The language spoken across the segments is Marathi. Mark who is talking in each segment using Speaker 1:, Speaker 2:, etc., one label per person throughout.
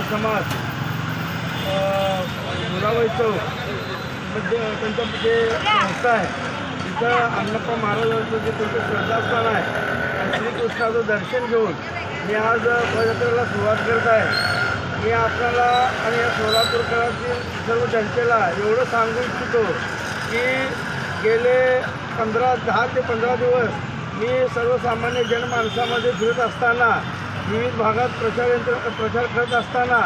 Speaker 1: समाज मुलाबाई चौक मध्ये त्यांचं जे संस्था आहे तिथं अण्णप्पा महाराजांचं जे त्यांचं श्रद्धास्थान आहे आणि श्रीकृष्णाचं दर्शन घेऊन मी आज पदयात्रेला सुरुवात करत आहे. मी आपल्याला आणि या सोलापूरकरातील सर्व जनतेला एवढं सांगू इच्छितो की गेले 10 ते 15 दिवस मी सर्वसामान्य जनमानसामध्ये फिरत असताना, विविध भागात प्रचार करत असताना,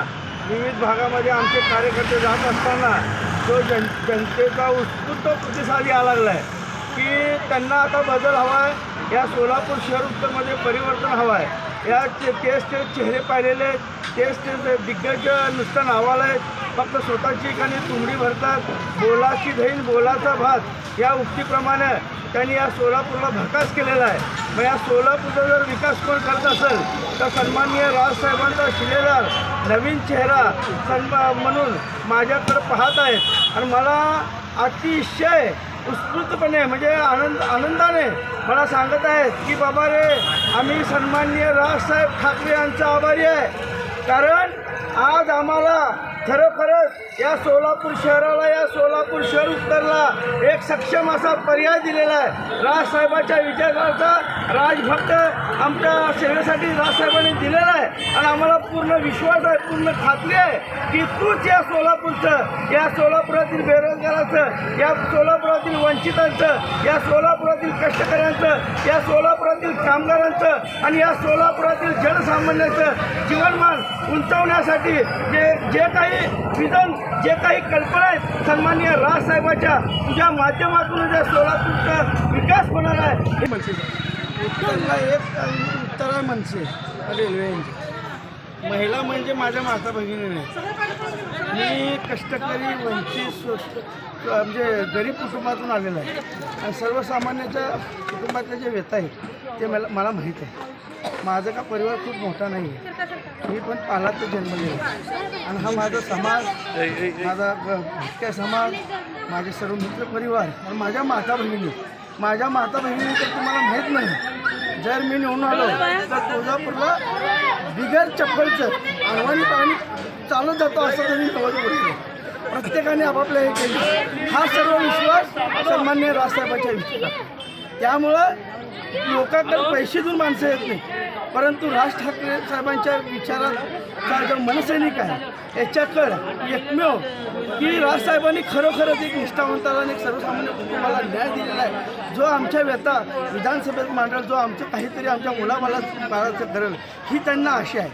Speaker 1: विविध भागामध्ये आमचे कार्यकर्ते जात असताना जो जनतेचा उत्स्फूर्त प्रतिसाद यायला लागला आहे की त्यांना आता बदल हवा आहे. या सोलापूर शहर उत्तरमध्ये परिवर्तन हवं आहे. या तेच चेहरे पाहिलेले, तेच दिग्गज नुसतं नावाला आहेत, फक्त स्वतःची एखादी तुंबडी भरतात. बोलाची दहीन बोलाचा भात या उक्तीप्रमाणे त्यांनी या सोलापूरला भरकास केलेला आहे. मग या सोलापूरचा जर विकास कोण करत असेल तर सन्माननीय राजसाहेबांचा शिलेदार नवीन चेहरा म्हणून माझ्याकडे पाहत आहेत आणि मला अतिशय उत्स्फूर्तपणे म्हणजे आनंदाने मला सांगत आहेत की बाबा रे, आम्ही सन्माननीय राजसाहेब ठाकरे यांचा आभारी आहे. कारण आज आम्हाला खरोखरच या सोलापूर शहराला, या सोलापूर शहर उत्तरला एक सक्षम असा पर्याय दिलेला आहे. राजसाहेबांच्या विचाराचा राजभक्त आमच्या सेवेसाठी राजसाहेबांनी दिलेला आहे आणि आम्हाला पूर्ण विश्वास आहे, पूर्ण खात्री आहे की तूच या सोलापूरचं, या सोलापुरातील बेरोजगाराचं, या सोलापुरातील वंचितांचं, या सोलापुरातील कष्टकऱ्यांचं, या सोलापुरातील कामगारांचं आणि या सोलापुरातील जनसामान्यांचं जीवनमान उंचावण्यासाठी जे काही विजन, जे काही कल्पना आहेत सन्माननीय राजसाहेबांच्या तुझ्या माध्यमातून ज्या सोलापूरचा विकास होणार आहे. उत्तरला उत्तर आहे मनसे रेल्वे, महिला म्हणजे माझ्या माता भगिनी नाही. मी कष्टकरी वंचित म्हणजे गरीब कुटुंबातून आलेलं आहे आणि सर्वसामान्याच्या कुटुंबातल्या जे व्यथा आहे ते मला माहीत आहे. माझा का परिवार खूप मोठा नाही आहे, मी पण पालात जन्मलेला आणि हा माझा समाज, माझा भटक्या समाज, माझे सर्व मित्र परिवार आणि माझ्या माता भगिनी तर तुम्हाला माहीत नाही. जर मी निवडून आलो तर तुळजापूरला बिगर चप्पलचं अनवाणी पाणी चालत जातो असं तरी नवज बोलतो. प्रत्येकाने आपापल्या हे केले. हा सर्व विश्वास सन्माननीय राजसाहेबांच्या विचारात. त्यामुळं लोकांकडे पैसे देऊन माणसं येत नाही, परंतु राज ठाकरे साहेबांच्या विचाराचा जो मनसैनिक आहे याच्याकडं एकमेव की राजसाहेबांनी खरोखरच एक निष्ठावंताला आणि एक सर्वसामान्य कुटुंबाला न्याय दिलेला आहे. जो आमच्या व्यथा विधानसभेत मांडल, जो आमचं काहीतरी आमच्या मुलाबाळाचं करेल ही त्यांना आशा आहे.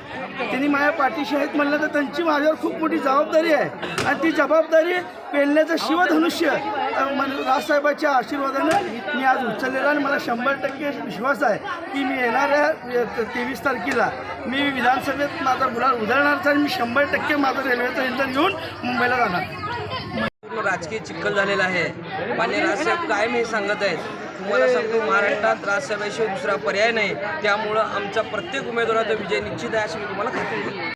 Speaker 1: त्यांनी माझ्या पाठीशी आहेत म्हणलं तर त्यांची माझ्यावर खूप मोठी जबाबदारी आहे आणि ती जबाबदारी पेलण्याचं शिवधनुष्य राजसाहेबांच्या आशीर्वादानं मी आज उचललेला आणि मला 100% विश्वास आहे की मी येणाऱ्या 23 तारखेला मी विधानसभेत माझा गुलाल उधळणारच आणि मी 100% माझं रेल्वेचं इंधन घेऊन मुंबईला जाणार.
Speaker 2: पूर्ण राजकीय चिखल झालेला आहे. माननीय राजसाहेब कायम हे सांगत आहेत, तुम्हाला सांगतो महाराष्ट्रात राजसाहेबांशिवाय दुसरा पर्याय नाही. त्यामुळं आमचा प्रत्येक उमेदवाराचा विजय निश्चित आहे अशी मी तुम्हाला खात्री देतो.